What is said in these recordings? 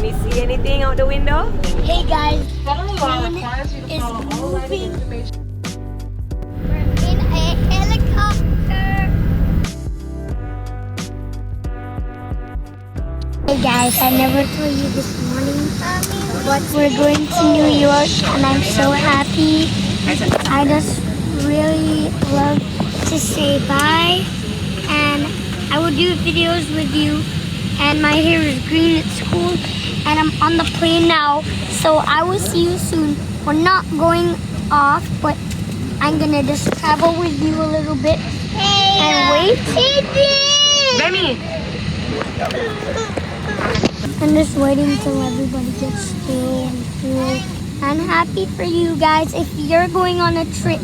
you see anything out the window? Hey guys, Federal law plane requires you to is follow all writing moving. information. We're in a helicopter. Hey guys, I never told you this morning, but we're going to New York and I'm so happy. I just really love to say bye, and I will do videos with you, and my hair is green at school, and I'm on the plane now, so I will see you soon. We're not going off, but I'm gonna just travel with you a little bit and wait. Remy! I'm just waiting till everybody gets still and cool. I'm happy for you guys. If you're going on a trip,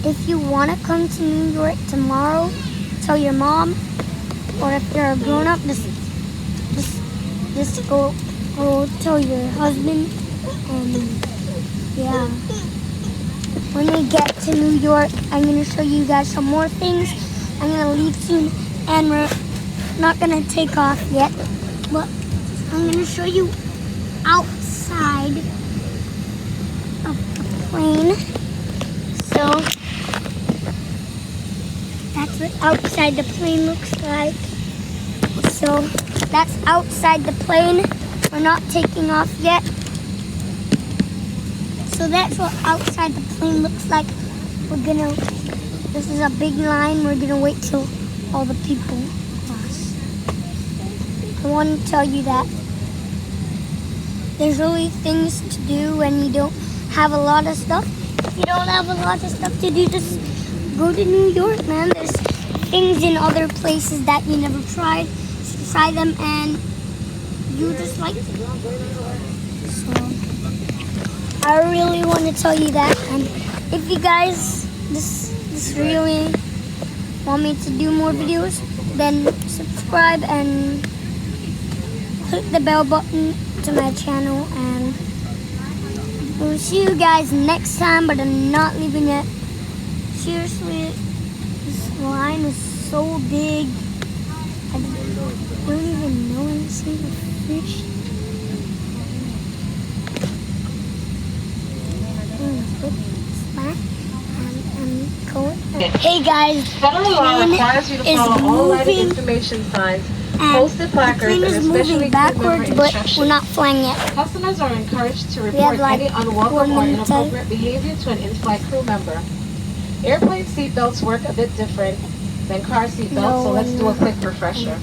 if you want to come to New York tomorrow, tell your mom, or if you're a grown-up, just go tell your husband. And yeah, when we get to New York, I'm gonna show you guys some more things. I'm gonna leave soon, and we're not gonna take off yet, but I'm gonna show you outside of the plane. So that's what outside the plane looks like. So that's outside the plane. We're not taking off yet. So that's what outside the plane looks like. This is a big line. We're gonna wait till all the people cross. I want to tell you that there's really things to do when you don't have a lot of stuff. If you don't have a lot of stuff to do, just go to New York, man. There's things in other places that you never tried. So try them and you just like them. So I really want to tell you that. And if you guys just really want me to do more videos, then subscribe and click the bell button to my channel, and we'll see you guys next time, but I'm not leaving yet. Seriously, this line is so big. I don't even know any single fish. Hey guys, Federal law requires you to follow all writing moving. information signs, posted placards, The plane and is especially moving remember backwards, but instructions. we're not flying yet. Customers are encouraged to have report like any 4 unwelcome or minutes. inappropriate behavior to an in-flight crew member. Airplane seatbelts work a bit different than car seatbelts, so let's do a quick refresher.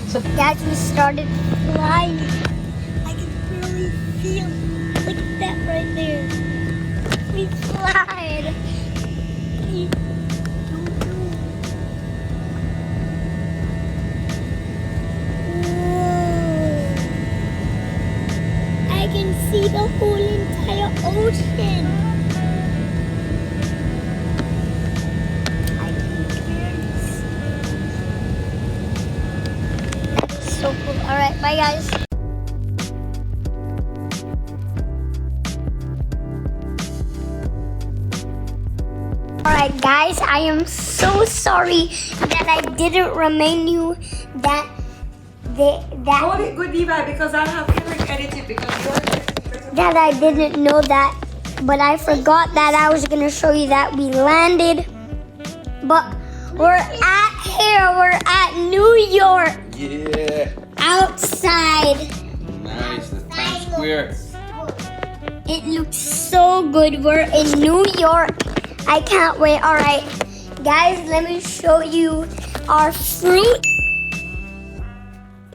So Guys, we started flying. I can really feel, look at that right there. We flied. I can see the whole entire ocean. I can barely see. That's so cool. Alright, bye guys. Alright guys, I am so sorry that I didn't remind you that Hold it good, Levi, because I have Henriques edited because you're that I didn't know that, but I forgot that I was gonna show you that we landed. But we're at New York. Yeah. Outside. Nice. The Times Square. It looks so good. We're in New York. I can't wait. Alright, guys, let me show you our fruit.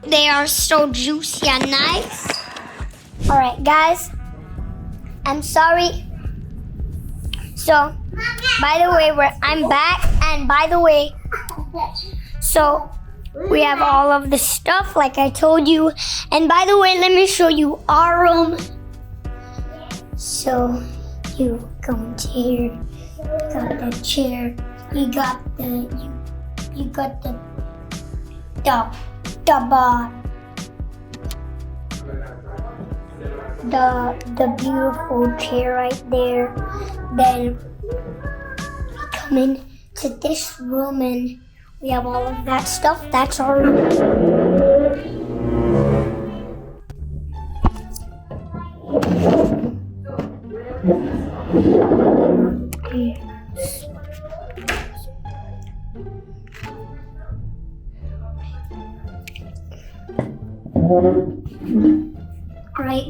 They are so juicy and nice. Alright, guys, I'm sorry. So, by the way, I'm back, and by the way, so we have all of the stuff like I told you. And by the way, let me show you our room. So, you go into here. Got the chair. You got the the beautiful chair right there. Then we come in to this room and we have all of that stuff. That's our room. Alright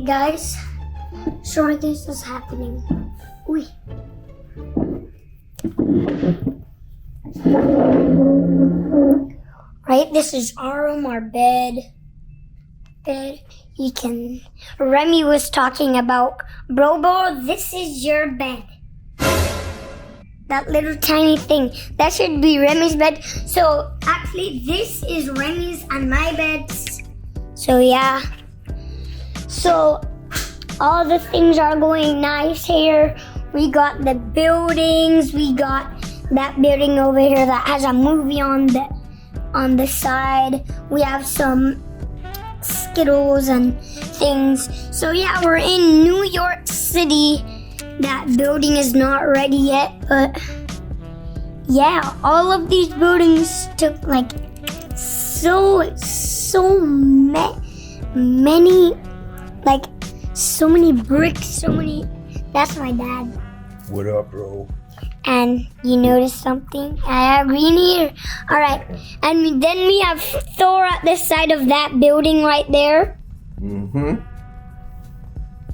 guys, so this is happening. Uy. Right, this is our room, our bed. You can, Remy was talking about, bro, this is your bed. That little tiny thing, that should be Remy's bed. So actually this is Remy's and my beds. So yeah. So all the things are going nice here. We got the buildings, we got that building over here that has a movie on the side. We have some Skittles and things. So yeah, we're in New York City. That building is not ready yet, but yeah, all of these buildings took like so many, like so many bricks, so many. That's my dad. What up, bro? And you notice something? I have green here. All right, and then we have Thor at the side of that building right there. Mm-hmm.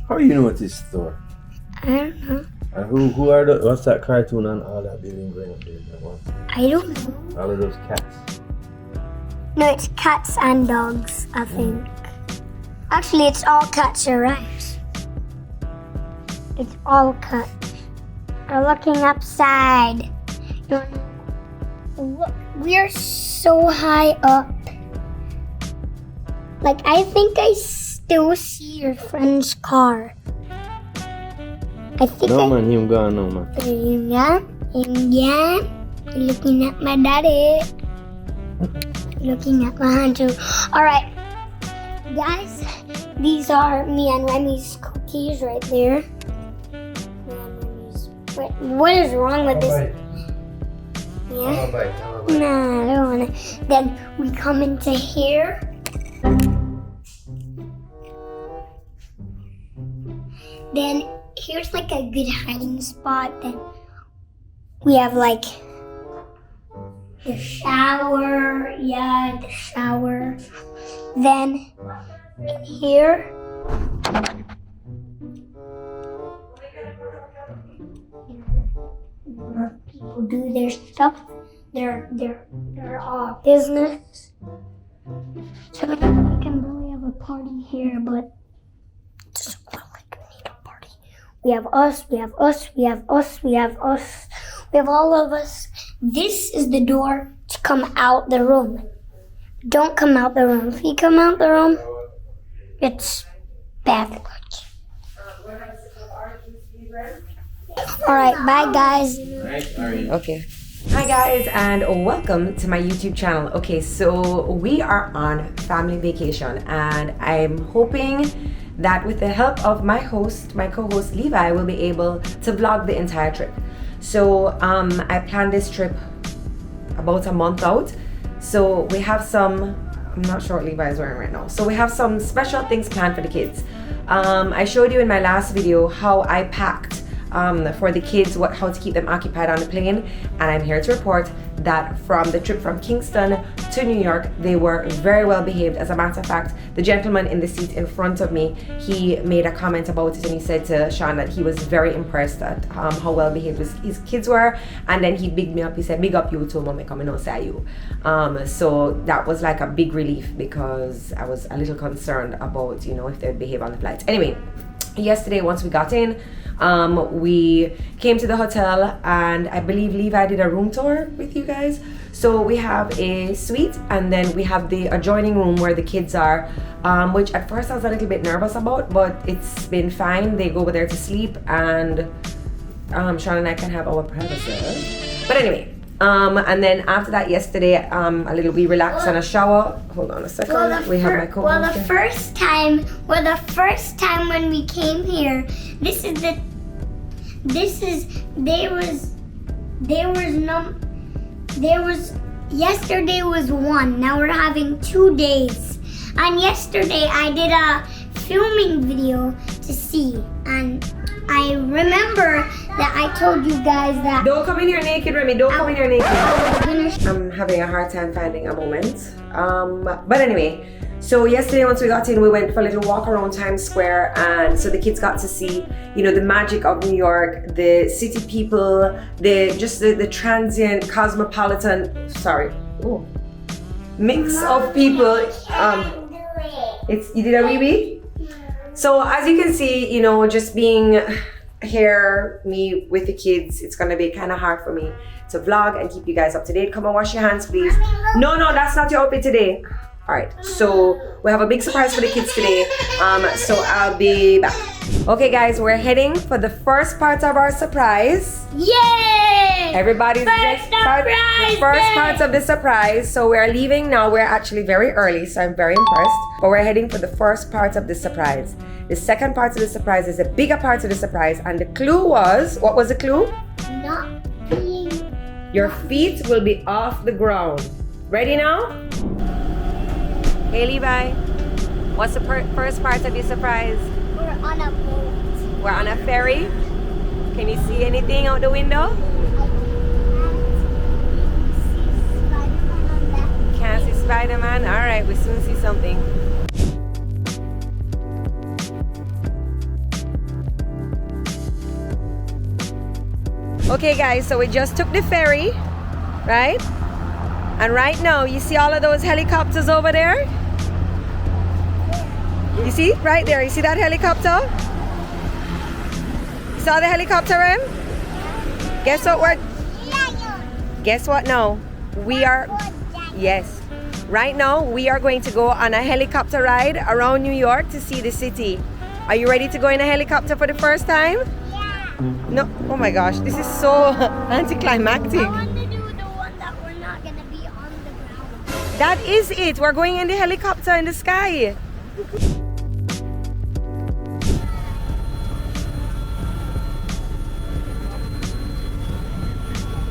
How do you know what is Thor? I don't know. And who are what's that cartoon on all that building going up there? That one? I don't know. All of those cats. No, it's cats and dogs, I think. Actually, it's all cats, you're right. It's all cats. We're looking upside. Look, we're so high up. Like, I think I still see your friend's car. I think No man, him gone now, man. Yeah. Looking at my daddy. Looking at my hand too. Alright. Guys, these are me and Remy's cookies right there. Wait, what is wrong with this? Yeah? Nah, I don't wanna. Then we come into here. Then here's like a good hiding spot. Then we have like the shower. Yeah, the shower. Then in here, people do their stuff, their business. So we can really have a party here, but it doesn't look like we need a party. We have us, we have us, we have us, we have us. We have all of us. This is the door to come out the room. Don't come out the room. If you come out the room, it's bad luck. Alright, bye guys. Okay. Hi guys and welcome to my YouTube channel. Okay, so we are on family vacation and I'm hoping that with the help of my co-host Levi, will be able to vlog the entire trip. So I planned this trip about a month out. So we have some, I'm not sure what Levi is wearing right now. So we have some special things planned for the kids. I showed you in my last video how I packed for the kids, how to keep them occupied on the plane, and I'm here to report that from the trip from Kingston to New York, they were very well behaved. As a matter of fact, the gentleman in the seat in front of me, he made a comment about it and he said to Sean that he was very impressed at how well behaved his kids were, and then he bigged me up. He said, big up you too, mommy, come and say you. So that was like a big relief because I was a little concerned about, you know, if they'd behave on the flights. Anyway, yesterday once we got in, we came to the hotel and I believe Levi did a room tour with you guys. So we have a suite and then we have the adjoining room where the kids are, which at first I was a little bit nervous about, but it's been fine. They go over there to sleep and Sean and I can have our privacy. But anyway, and then after that yesterday, we relaxed on a shower. Hold on a second. We have my co-host. The first time when we came here, yesterday was 1, now we're having 2 days. And yesterday I did a filming video to to see. And I remember that I told you guys that Don't come in here naked, Remy. Don't come in here naked. finish. I'm having a hard time finding a moment. But anyway, so yesterday once we got in, we went for a little walk around Times Square, and so the kids got to see, you know, the magic of New York, the city people, the transient cosmopolitan, mix of people. You did a wee wee? So as you can see, you know, just being here, me with the kids, it's gonna be kind of hard for me to vlog and keep you guys up to date. Come and wash your hands, please. No, that's not your outfit today. All right, so we have a big surprise for the kids today. So I'll be back. Okay, guys, we're heading for the first part of our surprise. Yay! Everybody's First surprise! the first parts of the surprise. So we're leaving now. We're actually very early, so I'm very impressed. But we're heading for the first part of the surprise. The second part of the surprise is a bigger part of the surprise, and the clue was, what was the clue? Not being. Your feet will be off the ground. Ready now? Hey Levi, what's the first part of your surprise? We're on a boat. We're on a ferry. Can you see anything out the window? Can't see Spider-Man? Alright, we'll soon see something. Okay guys, so we just took the ferry, right? And right now, you see all of those helicopters over there? You see, right there, you see that helicopter? You saw the helicopter, Rem? Guess what now? We are, yes. Right now, we are going to go on a helicopter ride around New York to see the city. Are you ready to go in a helicopter for the first time? Yeah. No, oh my gosh, this is so anticlimactic. I want to do the one that we're not going to be on the ground. That is it. We're going in the helicopter in the sky.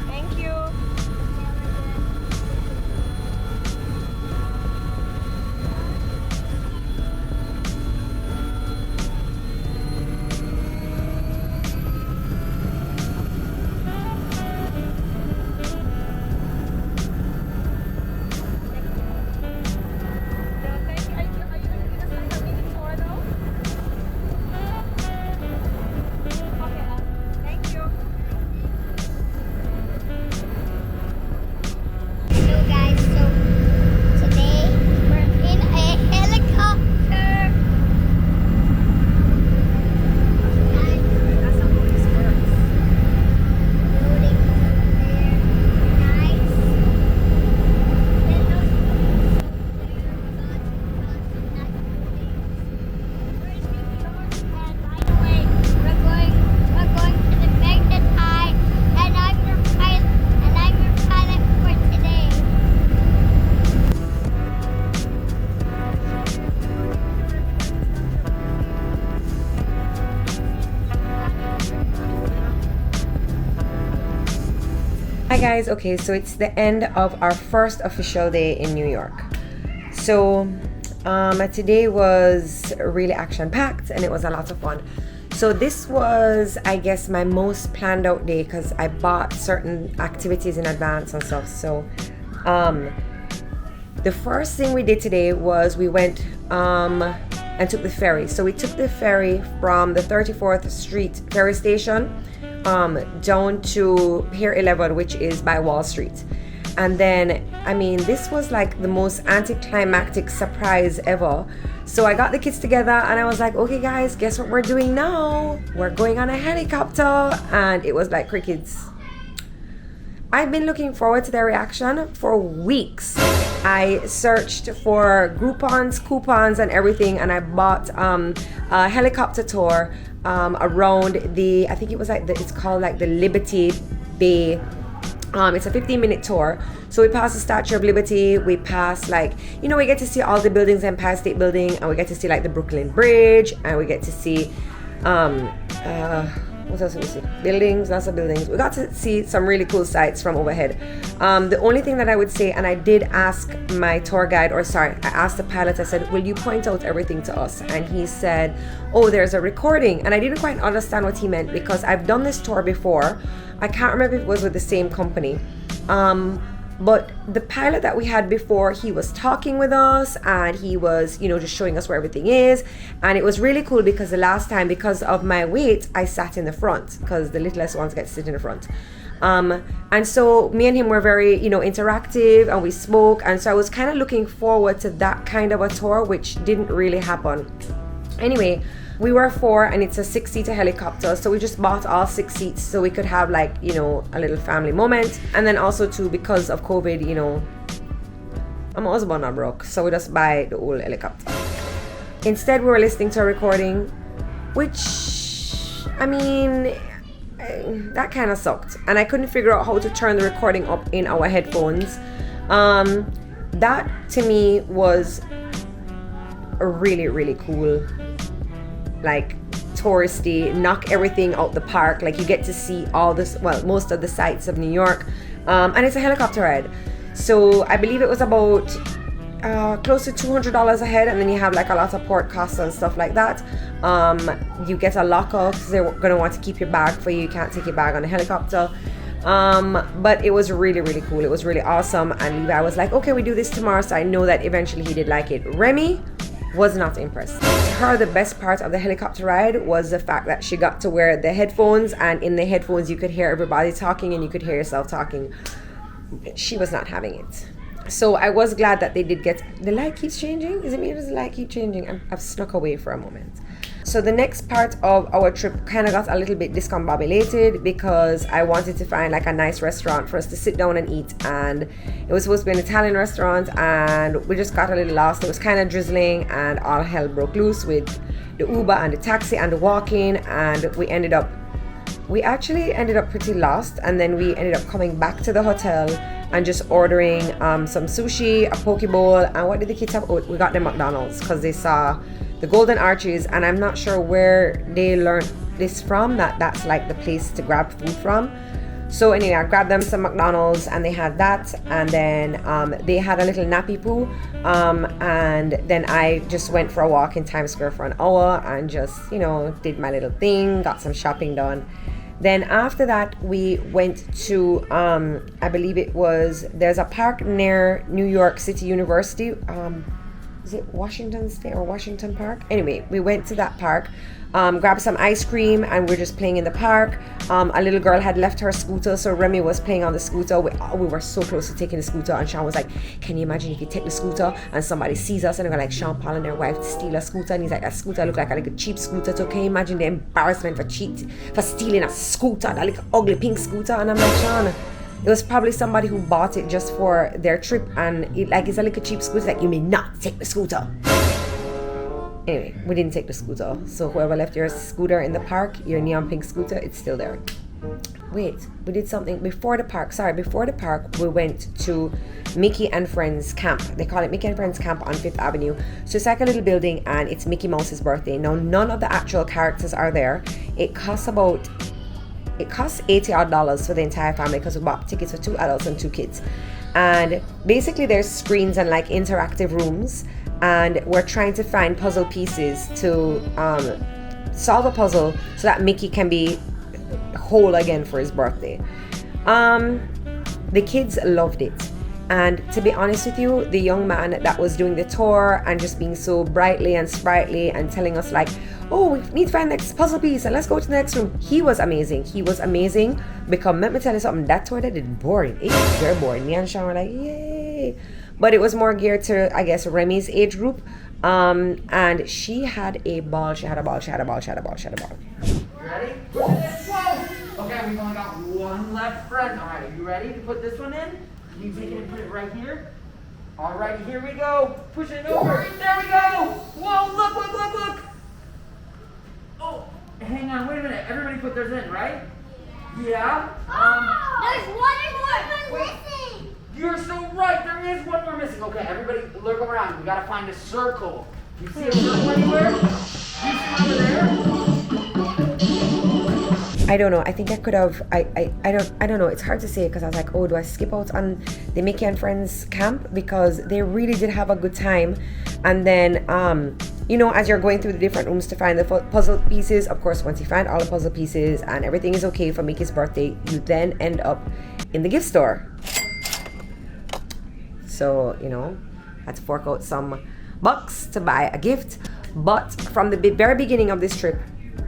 Thank you. So guys, so today we're in a helicopter. That's how this works. Loading there. Nice. Then those and by the way, we're going to the magnet high, and I'm your pilot for today. Hi guys, okay, so it's the end of our first official day in New York. So today was really action-packed and it was a lot of fun. So this was, I guess, my most planned out day because I bought certain activities in advance and stuff. So the first thing we did today was we went and took the ferry. So we took the ferry from the 34th Street ferry station down to Pier 11, which is by Wall Street. And then, I mean, this was like the most anticlimactic surprise ever. So I got the kids together and I was like, okay guys, guess what we're doing now? We're going on a helicopter. And it was like crickets. I've been looking forward to their reaction for weeks. I searched for Groupons, coupons and everything, and I bought a helicopter tour around the, I think it was like it's called like the Liberty Bay. It's a 15-minute tour. So we pass the Statue of Liberty, we pass like, you know, we get to see all the buildings, Empire State Building, and we get to see like the Brooklyn Bridge, and we get to see what else did we see? Buildings, lots of buildings. We got to see some really cool sights from overhead. The only thing that I would say, and I did ask my tour guide, I asked the pilot, I said, will you point out everything to us? And he said, oh, there's a recording. And I didn't quite understand what he meant because I've done this tour before. I can't remember if it was with the same company. But the pilot that we had before, he was talking with us and he was, just showing us where everything is. And it was really cool because the last time, because of my weight, I sat in the front because the littlest ones get to sit in the front. And so me and him were very, interactive, and we spoke. And so I was kind of looking forward to that kind of a tour, which didn't really happen. Anyway, we were 4 and it's a 6-seater helicopter, so we just bought all 6 seats so we could have a little family moment. And then also too, because of COVID, my husband are broke, so we just buy the old helicopter. Instead, we were listening to a recording, which that kind of sucked, and I couldn't figure out how to turn the recording up in our headphones. That to me was a really, really cool, touristy, knock everything out the park. You get to see most of the sights of New York, and it's a helicopter ride. So I believe it was about close to $200 a head, and then you have a lot of port costs and stuff like that. You get a lockout because they're gonna want to keep your bag for you. You can't take your bag on a helicopter. But it was really, really cool. It was really awesome. And Levi was like, okay, we do this tomorrow. So I know that eventually he did like it. Remy was not impressed. To her, the best part of the helicopter ride was the fact that she got to wear the headphones, and in the headphones you could hear everybody talking and you could hear yourself talking. She was not having it. So I was glad that they did get... The light keeps changing? Is it me or does the light keep changing? I've snuck away for a moment. So the next part of our trip kind of got a little bit discombobulated because I wanted to find a nice restaurant for us to sit down and eat, and it was supposed to be an Italian restaurant, and we just got a little lost. It was kind of drizzling and all hell broke loose with the Uber and the taxi and the walking, and we actually ended up pretty lost, and then we ended up coming back to the hotel and just ordering some sushi, a poke bowl, and what did the kids have? Oh, we got them McDonald's because they saw the Golden Arches, and I'm not sure where they learned this from, that's the place to grab food from. So anyway, I grabbed them some McDonald's and they had that, and then they had a little nappy poo, and then I just went for a walk in Times Square for an hour and just did my little thing, got some shopping done. Then after that we went to I believe there's a park near New York City University. Is it Washington State or Washington Park? Anyway, we went to that park, grabbed some ice cream, and we're just playing in the park. A little girl had left her scooter, so Remy was playing on the scooter. We were so close to taking the scooter, and Sean was like, can you imagine if you take the scooter and somebody sees us and they're like, Sean Paul and their wife steal a scooter? And he's like, that scooter look like a cheap scooter. So can you imagine the embarrassment for stealing a scooter, that little ugly pink scooter? And I'm like, Sean, it was probably somebody who bought it just for their trip, and it's a little cheap scooter. You may not take the scooter. Anyway, we didn't take the scooter. So whoever left your scooter in the park, your neon pink scooter, it's still there. Wait, we did something before the park. Before the park, we went to Mickey and Friends Camp. They call it Mickey and Friends Camp on 5th Avenue. So it's like a little building, and it's Mickey Mouse's birthday. Now, none of the actual characters are there. It costs $80 for the entire family because we bought tickets for 2 adults and 2 kids. And basically there's screens and interactive rooms, and we're trying to find puzzle pieces to solve a puzzle so that Mickey can be whole again for his birthday. The kids loved it. And to be honest with you, the young man that was doing the tour and just being so brightly and sprightly and telling us oh, we need to find the next puzzle piece and let's go to the next room. He was amazing. Because let me tell you something, that tour that did boring. It was very boring. Me and Sean were like, yay. But it was more geared to, I guess, Remy's age group. And she had a ball. You ready? Whoa! Okay, we've only got one left front. All right, are you ready to put this one in? You take it and put it right here. All right, here we go. Push it over. There we go. Whoa, look. Oh, hang on, wait a minute. Everybody put theirs in, right? Yeah. There's one more missing. You're so right. There is one more missing. Okay, everybody look around. We gotta find a circle. You see a circle anywhere? You see over there? I don't know. I think I could have. I don't know. It's hard to say because I was like, oh, do I skip out on the Mickey and Friends camp, because they really did have a good time. And then you know, as you're going through the different rooms to find the puzzle pieces, of course, once you find all the puzzle pieces and everything is okay for Mickey's birthday, you then end up in the gift store. So, you know, had to fork out some bucks to buy a gift. But from the very beginning of this trip,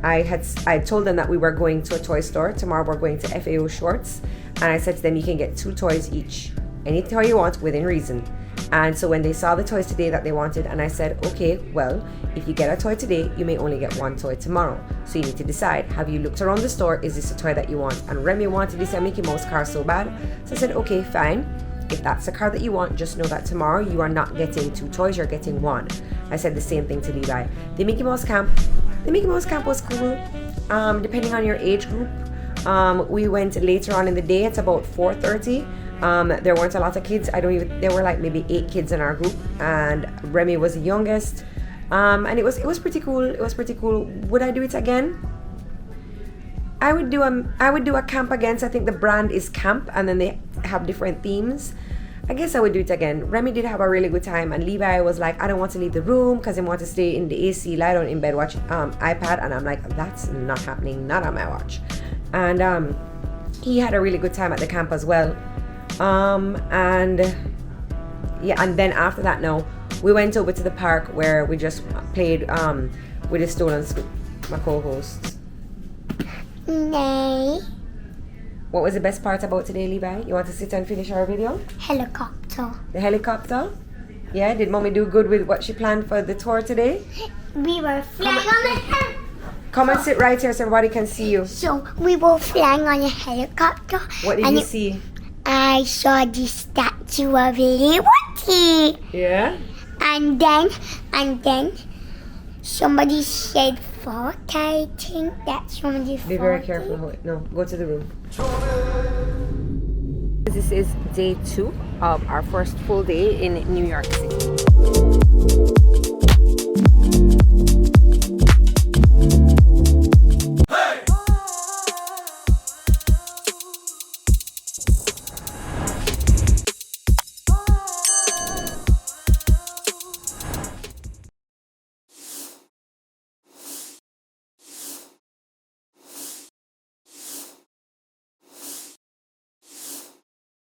I told them that we were going to a toy store. Tomorrow we're going to FAO Shorts. And I said to them, you can get 2 toys each. Any toy you want within reason. And so when they saw the toys today that they wanted, and I said, okay, well, if you get a toy today, you may only get 1 toy tomorrow. So you need to decide, have you looked around the store? Is this a toy that you want? And Remy wanted this Mickey Mouse car so bad. So I said, okay, fine. If that's the car that you want, just know that tomorrow you are not getting 2 toys, you're getting 1. I said the same thing to Levi. The Mickey Mouse camp was cool. Depending on your age group. We went later on in the day. It's about 4:30. There weren't a lot of kids. There were like maybe 8 kids in our group, and Remy was the youngest. And it was pretty cool. It was pretty cool. Would I do it again? I would do a camp again. So I think the brand is camp, and then they have different themes. I guess I would do it again. Remy did have a really good time, and Levi was like, I don't want to leave the room because he wants to stay in the AC, lie down in bed, watch iPad, and I'm like, that's not happening, not on my watch. And he had a really good time at the camp as well. And then after that, no, we went over to the park where we just played with the Stolen Scoop, my co-hosts. Nay. What was the best part about today, Levi? You want to sit and finish our video? Helicopter. The helicopter? Yeah, did mommy do good with what she planned for the tour today? We were flying on the helicopter. Come and sit right here so everybody can see you. So we were flying on a helicopter. What did you see? I saw the statue of Levi. Yeah? And then somebody said fart. I think that somebody farted. Be very careful. No, go to the room. This is day 2 of our first full day in New York City.